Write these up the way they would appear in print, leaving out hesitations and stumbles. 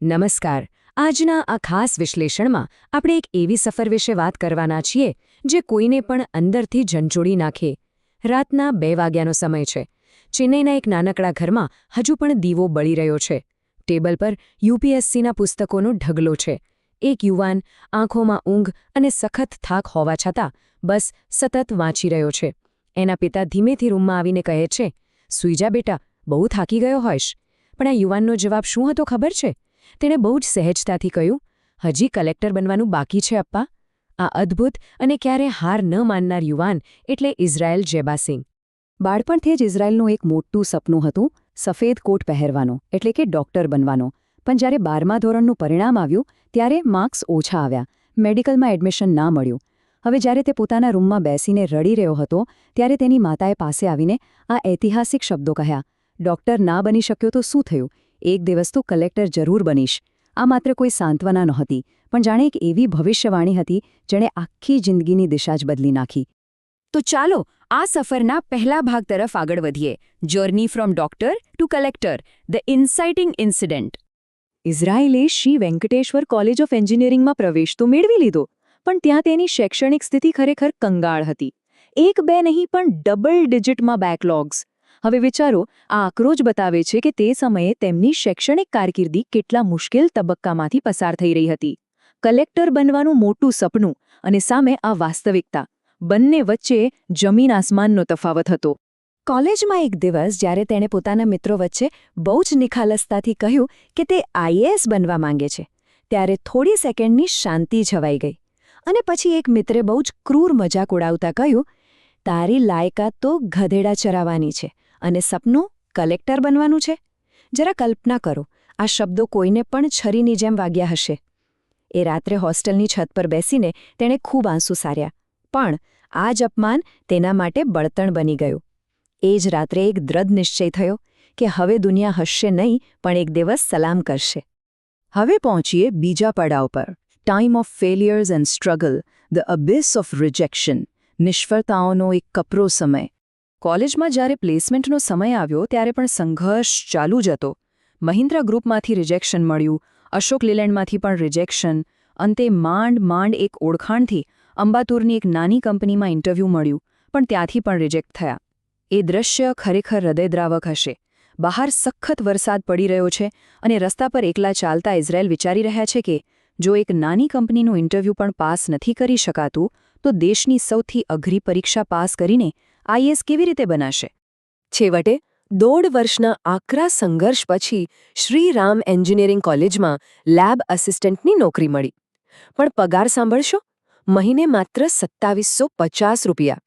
નમસ્કાર. આજના આ ખાસ વિશ્લેષણમાં આપણે એક એવી સફર વિશે વાત કરવાના છીએ જે કોઈને પણ અંદરથી ઝંઝોડી નાખે. રાતના 2 વાગ્યાનો સમય છે. ચેન્નઈના એક નાનકડા ઘરમાં હજુ પણ દીવો બળી રહ્યો છે. ટેબલ પર યુપીએસસીના પુસ્તકોનો ઢગલો છે. એક યુવાન આંખોમાં ઊંઘ અને સખત થાક હોવા છતાં બસ સતત વાંચી રહ્યો છે. એના પિતા ધીમેથી રૂમમાં આવીને કહે છે, "સૂઈ જા બેટા, બહુ થાકી ગયો હોઈશ." પણ આ યુવાનનો જવાબ શું હતો ખબર છે? તેણે બહુ જ સહેજતાથી કહ્યું, "હજી કલેક્ટર બનવાનું બાકી છે અપ્પા." આ અદ્ભુત અને ક્યારે હાર ન માનનાર યુવાન એટલે ઇઝરાયલ જેબાસિંગ. બાળપણથી જ ઇઝરાયલનું એક મોટું સપનું હતું, સફેદ કોટ પહેરવાનો, એટલે કે ડૉક્ટર બનવાનો. પણ જ્યારે 12મા ધોરણનું પરિણામ આવ્યું ત્યારે માર્ક્સ ઓછા આવ્યા, મેડિકલમાં એડમિશન ના મળ્યું. હવે જ્યારે તે પોતાના રૂમમાં બેસીને રડી રહ્યો હતો ત્યારે તેની માતાએ પાસે આવીને આ ઐતિહાસિક શબ્દો કહ્યા, "ડૉક્ટર ના બની શક્યો તો શું થયું? એક દિવસ તો કલેક્ટર જરૂર બનીશ." આ માત્ર કોઈ સાંત્વના નહોતી, પણ જાણે એક એવી ભવિષ્યવાણી હતી જેણે આખી જિંદગીની દિશા જ બદલી નાખી. તો ચાલો આ સફરના પહેલા ભાગ તરફ આગળ વધીએ. Journey from doctor to collector, the inciting incident. ઇઝરાયલે શ્રી વેંકટેશ્વર કોલેજ ઓફ એન્જિનિયરિંગમાં પ્રવેશ તો મેળવી લીધો, પણ ત્યાં તેની શૈક્ષણિક સ્થિતિ ખરેખર કંગાળ હતી. 1-2 નહીં પણ ડબલ ડિજિટમાં બેકલોગ્સ. હવે વિચારો, આ આંકડો જ બતાવે છે કે તે સમયે તેમની શૈક્ષણિક કારકિર્દી કેટલા મુશ્કેલ તબક્કામાંથી પસાર થઈ રહી હતી. કલેક્ટર બનવાનું મોટું સપનું અને સામે આ વાસ્તવિકતા, બંને વચ્ચે જમીન આસમાનનો તફાવત હતો. કોલેજમાં એક દિવસ જ્યારે તેણે પોતાના મિત્રો વચ્ચે બહુ જ નિખાલસતાથી કહ્યું કે તે આઈએએસ બનવા માંગે છે, ત્યારે થોડી સેકન્ડની શાંતિ છવાઈ ગઈ. અને પછી એક મિત્રે બહુ જ ક્રૂર મજાક ઉડાવતા કહ્યું, "તારી લાયકાત તો ગધેડા ચરાવવાની છે અને સપનું કલેક્ટર બનવાનું છે." જરા કલ્પના કરો, આ શબ્દો કોઈને પણ છરીની જેમ વાગ્યા હશે. એ રાત્રે હોસ્ટેલની છત પર બેસીને તેણે ખૂબ આંસુ સાર્યા, પણ આ જ અપમાન તેના માટે બળતણ બની ગયું. એ જ રાત્રે એક દ્રઢ નિશ્ચય થયો કે હવે દુનિયા હસશે નહીં, પણ એક દિવસ સલામ કરશે. હવે પહોંચીએ બીજા પડાવ પર. Time of failures and struggle, the abyss of rejection. નિષ્ફળતાઓનો એક કપરો સમય. કોલેજમાં જ્યારે પ્લેસમેન્ટનો સમય આવ્યો ત્યારે પણ સંઘર્ષ ચાલુ જ હતો. મહિન્દ્રા ગ્રુપમાંથી રિજેક્શન મળ્યું, અશોક લેલેન્ડમાંથી પણ રિજેક્શન. અંતે માંડ એક ઓળખાણથી અંબાતુરની એક નાની કંપનીમાં ઇન્ટરવ્યૂ મળ્યું, પણ ત્યાંથી પણ રિજેક્ટ થયા. એ દ્રશ્ય ખરેખર હૃદયદ્રાવક હશે. બહાર સખત વરસાદ પડી રહ્યો છે અને રસ્તા પર એકલા ચાલતા ઇઝરાયલ વિચારી રહ્યા છે કે જો એક નાની કંપનીનું ઇન્ટરવ્યૂ પણ પાસ નથી કરી શકાતું તો દેશની સૌથી અઘરી પરીક્ષા પાસ કરીને આઈએએસ કેવી રીતે બનાશે? છેવટે 1.5 વર્ષના આકરા સંઘર્ષ પછી શ્રીરામ એન્જિનિયરિંગ કોલેજમાં લેબ આસિસ્ટન્ટની નોકરી મળી. પણ પગાર સાંભળશો, મહિને માત્ર ₹2750.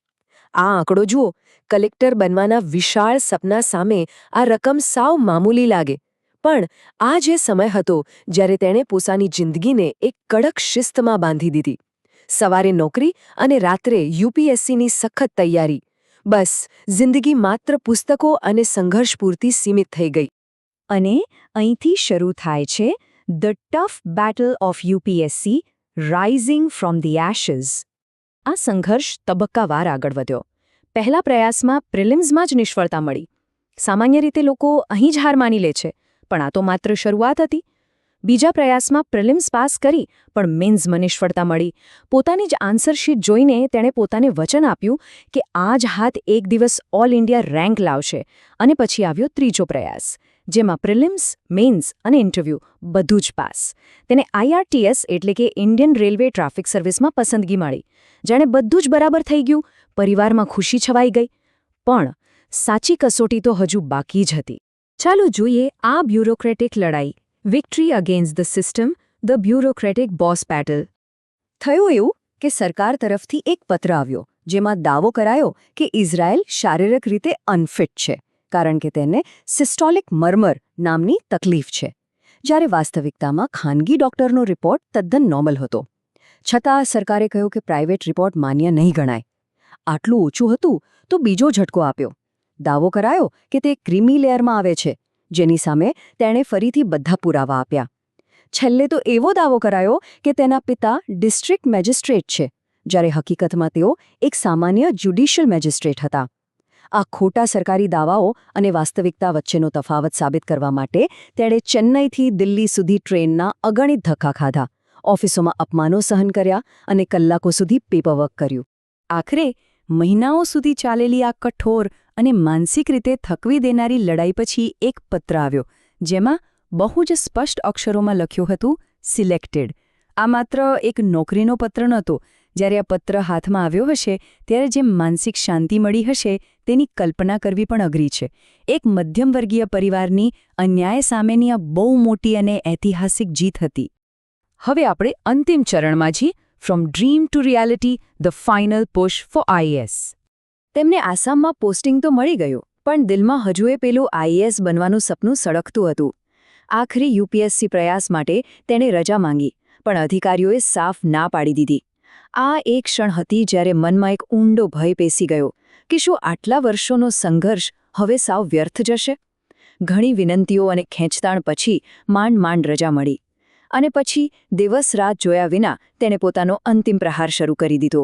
આ આંકડો જુઓ, કલેક્ટર બનવાના વિશાળ સપના સામે આ રકમ સાવ મામૂલી લાગે. પણ આ જે સમય હતો જ્યારે તેણે પોતાની જિંદગીને એક કડક શિસ્તમાં બાંધી દીધી. સવારે નોકરી અને રાત્રે યુપીએસસીની સખત તૈયારી. બસ જિંદગી માત્ર પુસ્તકો અને સંઘર્ષ પૂરતી સીમિત થઈ ગઈ. અને અહીંથી શરૂ થાય છે the tough battle of UPSC, rising from the Ashes. આ સંઘર્ષ તબક્કાવાર આગળ વધ્યો. પહેલા પ્રયાસમાં પ્રિલિમ્સમાં જ નિષ્ફળતા મળી. સામાન્ય રીતે લોકો અહીં જ હાર માની લે છે, પણ આ તો માત્ર શરૂઆત હતી. બીજા પ્રયાસમાં પ્રિલિમ્સ પાસ કરી પણ મેન્સમાં નિષ્ફળતા મળી. પોતાની જ આન્સર શીટ જોઈને તેણે પોતાને વચન આપ્યું કે આ જ હાથ એક દિવસ ઓલ ઇન્ડિયા રેન્ક લાવશે. અને પછી આવ્યો ત્રીજો પ્રયાસ, જેમાં પ્રિલિમ્સ, મેન્સ અને ઇન્ટરવ્યૂ બધું જ પાસ. તેને આઈઆરટીએસ એટલે કે ઇન્ડિયન રેલવે ટ્રાફિક સર્વિસમાં પસંદગી મળી. જાણે બધું જ બરાબર થઈ ગયું, પરિવારમાં ખુશી છવાઈ ગઈ. પણ સાચી કસોટી તો હજુ બાકી જ હતી. ચાલો જોઈએ આ બ્યુરોક્રેટિક લડાઈ. Victory against the system, the bureaucratic boss battle. થયું એવું કે સરકાર તરફથી એક પત્ર આવ્યો જેમાં દાવો કરાયો કે ઇઝરાયલ શારીરિક રીતે અનફિટ છે, કારણ કે તેને સિસ્ટોલિક મર્મર નામની તકલીફ છે. જ્યારે વાસ્તવિકતામાં ખાનગી ડોક્ટરનો રિપોર્ટ તદ્દન નોર્મલ હતો. છતાં સરકારે કહ્યું કે પ્રાઇવેટ રિપોર્ટ માન્ય નહીં ગણાય. આટલું ઓછું હતું તો બીજો ઝટકો આપ્યો. દાવો કરાયો કે તે ક્રીમી લેયરમાં આવે છે, જેની સામે તેણે ફરીથી બધા પુરાવા આપ્યા. છેલ્લે તો એવો દાવો કરાયો કે તેના પિતા ડિસ્ટ્રિક્ટ મેજિસ્ટ્રેટ છે, જ્યારે હકીકતમાં તેઓ એક સામાન્ય જ્યુડિશિયલ મેજિસ્ટ્રેટ હતા. આ ખોટા સરકારી દાવાઓ અને વાસ્તવિકતા વચ્ચેનો તફાવત સાબિત કરવા માટે તેણે ચેન્નઈથી દિલ્હી સુધી ટ્રેનના અગણિત ધક્કા ખાધા, ઓફિસોમાં અપમાનો સહન કર્યા અને કલાકો સુધી પેપરવર્ક કર્યું. આખરે મહિનાઓ સુધી ચાલેલી આ કઠોર અને માનસિક રીતે થકવી દેનારી લડાઈ પછી એક પત્ર આવ્યો, જેમાં બહુ જ સ્પષ્ટ અક્ષરોમાં લખ્યું હતું, સિલેક્ટેડ. આ માત્ર એક નોકરીનો પત્ર નહોતો. જ્યારે આ પત્ર હાથમાં આવ્યો હશે ત્યારે જે માનસિક શાંતિ મળી હશે તેની કલ્પના કરવી પણ અઘરી છે. એક મધ્યમવર્ગીય પરિવારની અન્યાય સામેની આ બહુ મોટી અને ઐતિહાસિક જીત હતી. હવે આપણે અંતિમ ચરણમાં છીએ, from dream to reality, the final push for IAS. તેમને આસામમાં પોસ્ટિંગ તો મળી ગયું, પણ દિલમાં હજુએ પેલું આઈએએસ બનવાનું સપનું સળગતું હતું. આખરી યુપીએસસી પ્રયાસ માટે તેણે રજા માંગી, પણ અધિકારીઓએ સાફ ના પાડી દીધી. આ એક ક્ષણ હતી જ્યારે મનમાં એક ઊંડો ભય પેસી ગયો કે શું આટલા વર્ષોનો સંઘર્ષ હવે સાવ વ્યર્થ જશે? ઘણી વિનંતીઓ અને ખેંચતાણ પછી માંડ રજા મળી. અને પછી દિવસ રાત જોયા વિના તેણે પોતાનો અંતિમ પ્રહાર શરૂ કરી દીધો.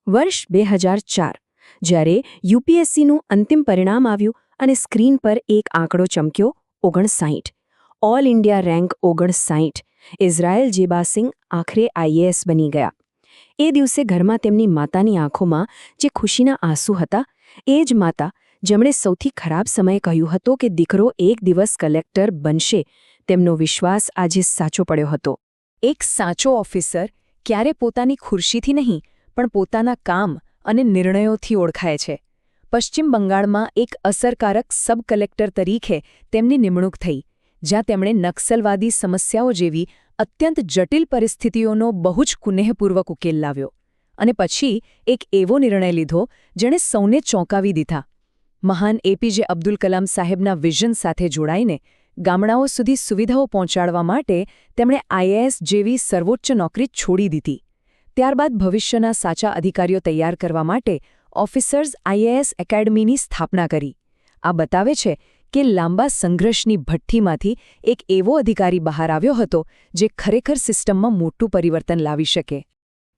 વર્ષ 2004 જ્યારે યુપીએસસીનું અંતિમ પરિણામ આવ્યું અને સ્ક્રીન પર એક આંકડો ચમક્યો, 59. All India rank 59. ઇઝરાયલ જેબાસિંગ આખરે આઈએએસ બની ગયા. એ દિવસે ઘરમાં તેમની માતાની આંખોમાં જે ખુશીના આંસુ હતા, એ જ માતા જેમણે સૌથી ખરાબ સમયે કહ્યું હતું કે દીકરો એક દિવસ કલેક્ટર બનશે, તેમનો વિશ્વાસ આજે સાચો પડ્યો હતો. એક સાચો ઓફિસર ક્યારે પોતાની ખુરશીથી નહીં, પણ પોતાના કામ અને નિર્ણયોથી ઓળખાય છે. પશ્ચિમ બંગાળમાં એક અસરકારક સબ કલેક્ટર તરીકે તેમની નિમણૂક થઈ, જ્યાં તેમણે નક્સલવાદી સમસ્યાઓ જેવી અત્યંત જટિલ પરિસ્થિતિઓનો બહુ જ કુનેહપૂર્વક ઉકેલ લાવ્યો. અને પછી એક એવો નિર્ણય લીધો જેણે સૌને ચોંકાવી દીધા. મહાન એપીજે અબ્દુલ કલામ સાહેબના વિઝન સાથે જોડાઈને ગામડાઓ સુધી સુવિધાઓ પહોંચાડવા માટે તેમણે આઈએએસ જેવી સર્વોચ્ચ નોકરી છોડી દીધી. ત્યારબાદ ભવિષ્યના સાચા અધિકારીઓ તૈયાર કરવા માટે ઓફિસર્સ આઈએએસ એકેડમીની સ્થાપના કરી. આ બતાવે છે કે લાંબા સંઘર્ષની ભઠ્ઠીમાંથી એક એવો અધિકારી બહાર આવ્યો હતો જે ખરેખર સિસ્ટમમાં મોટું પરિવર્તન લાવી શકે.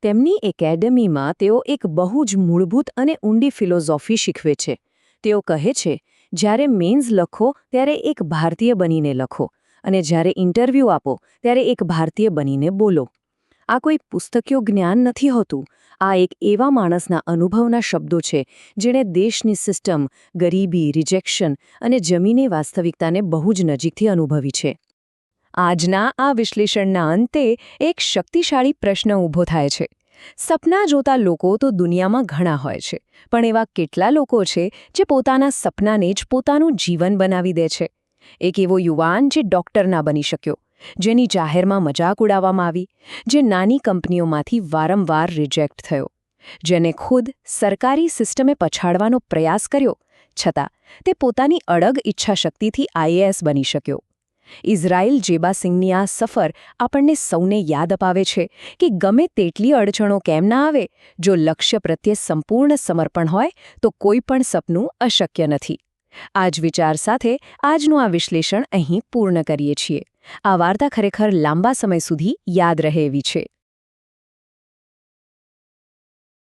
તેમની એકેડમીમાં તેઓ એક બહુ જ મૂળભૂત અને ઊંડી ફિલોસોફી શીખવે છે. તેઓ કહે છે, જ્યારે મેન્સ લખો ત્યારે એક ભારતીય બનીને લખો, અને જ્યારે ઇન્ટરવ્યૂ આપો ત્યારે એક ભારતીય બનીને બોલો. આ કોઈ પુસ્તકીય જ્ઞાન નથી હોતું. આ એક એવા માણસના અનુભવના શબ્દો છે જેણે દેશની સિસ્ટમ, ગરીબી, રિજેક્શન અને જમીની વાસ્તવિકતાને બહુ જ નજીકથી અનુભવી છે. આજના આ વિશ્લેષણના અંતે એક શક્તિશાળી પ્રશ્ન ઊભો થાય છે. સપના જોતા લોકો તો દુનિયામાં ઘણા હોય છે, પણ એવા કેટલા લોકો છે જે પોતાના સપનાને જ પોતાનું જીવન બનાવી દે છે? એક એવો યુવાન જે ડૉક્ટર ના બની શક્યો, જેની જાહેરમાં મજાક ઉડાવવામાં આવી, જે નાની કંપનીઓમાંથી વારંવાર રિજેક્ટ થયો, જેને ખુદ સરકારી સિસ્ટમે પછાડવાનો પ્રયાસ કર્યો, છતાં તે પોતાની અડગ ઈચ્છાશક્તિથી આઈએએસ બની શક્યો. ઇઝરાયલ જેબાસિંગની આ સફર આપણને સૌને યાદ અપાવે છે કે ગમે તેટલી અડચણો કેમ ના આવે, જો લક્ષ્ય પ્રત્યે સંપૂર્ણ સમર્પણ હોય તો કોઈ પણ સપનું અશક્ય નથી. આ જ વિચાર સાથે આજનું આ વિશ્લેષણ અહીં પૂર્ણ કરીએ છીએ. આ વાર્તા ખરેખર લાંબા સમય સુધી યાદ રહે એવી છે.